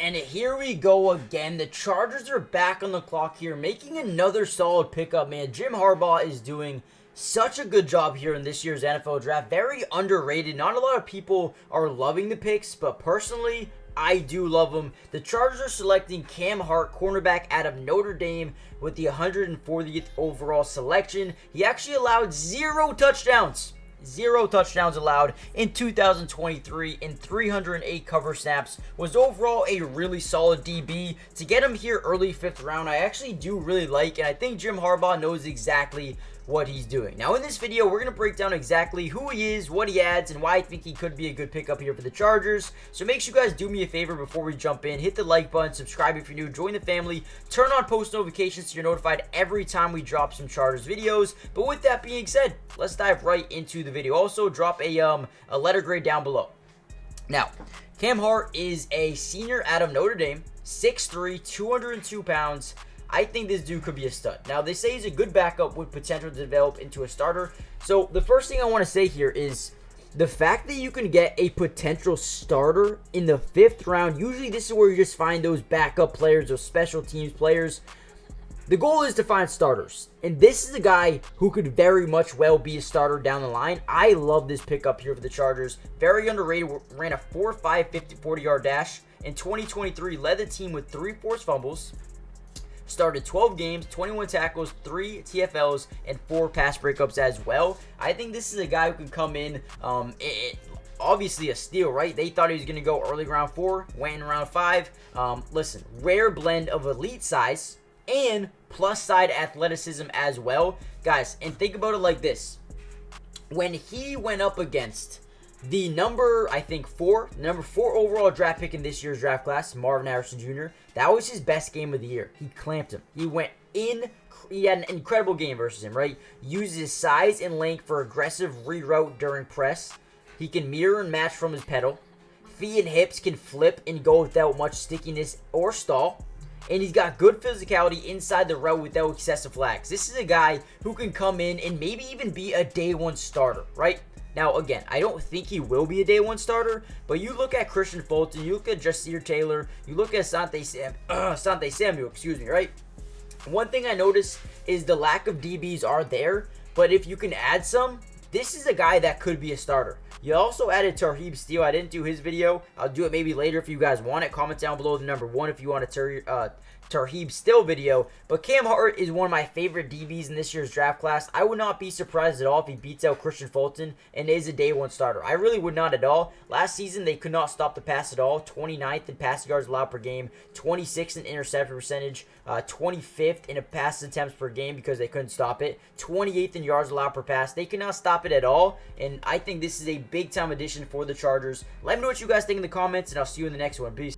and here we go again. The Chargers are back on the clock here, making another solid pickup, man. Jim Harbaugh is doing such a good job here in this year's NFL draft. Very underrated. Not a lot of people are loving the picks, but personally, I do love them. The Chargers are selecting Cam Hart, cornerback out of Notre Dame, with the 140th overall selection. He actually allowed 0 touchdowns. 0 touchdowns allowed in 2023 in 308 cover snaps. Was overall a really solid DB. To get him here early 5th round, I actually do really like, and I think Jim Harbaugh knows exactly what he's doing. Now in this video, we're going to break down exactly who he is, what he adds, and why I think he could be a good pickup here for the Chargers. So make sure you guys do me a favor before we jump in. Hit the like button, subscribe if you're new, join the family, turn on post notifications so you're notified every time we drop some Chargers videos. But with that being said, let's dive right into the video. Also, drop a letter grade down below. Now, Cam Hart is a senior out of Notre Dame, 6'3", 202 pounds. I think this dude could be a stud. Now, they say he's a good backup with potential to develop into a starter. So, the first thing I want to say here is the fact that you can get a potential starter in the 5th round. Usually, this is where you just find those backup players, those special teams players. The goal is to find starters. And this is a guy who could very much well be a starter down the line. I love this pickup here for the Chargers. Very underrated. Ran a 4.5 40-yard dash. In 2023, led the team with 3 forced fumbles. Started 12 games, 21 tackles, 3 TFLs, and 4 pass breakups as well. I think this is a guy who can come in, obviously a steal, right? They thought he was going to go early round 4, went in round 5. Listen, rare blend of elite size and plus side athleticism as well. Guys, and think about it like this. When he went up against the number 4 overall draft pick in this year's draft class, Marvin Harrison Jr., that was his best game of the year. He clamped him. He had an incredible game versus him, right? Uses his size and length for aggressive reroute during press. He can mirror and match from his pedal. Feet and hips can flip and go without much stickiness or stall. And he's got good physicality inside the route without excessive flags. This is a guy who can come in and maybe even be a day 1 starter, right? Now, again, I don't think he will be a day 1 starter, but you look at Christian Fulton, you look at Jasir Taylor, you look at Asante Samuel, right? One thing I noticed is the lack of DBs are there, but if you can add some, this is a guy that could be a starter. You also added Tarheeb Steele. I didn't do his video. I'll do it maybe later if you guys want it. Comment down below the number 1 if you want a Tarheeb Steele video. But Cam Hart is one of my favorite DBs in this year's draft class. I would not be surprised at all if he beats out Christian Fulton and is a day 1 starter. I really would not at all. Last season, they could not stop the pass at all. 29th in passing yards allowed per game, 26th in interception percentage, 25th in pass attempts per game because they couldn't stop it, 28th in yards allowed per pass. They could not stop it at all, and I think this is a big-time addition for the Chargers. Let me know what you guys think in the comments, and I'll see you in the next one. Peace.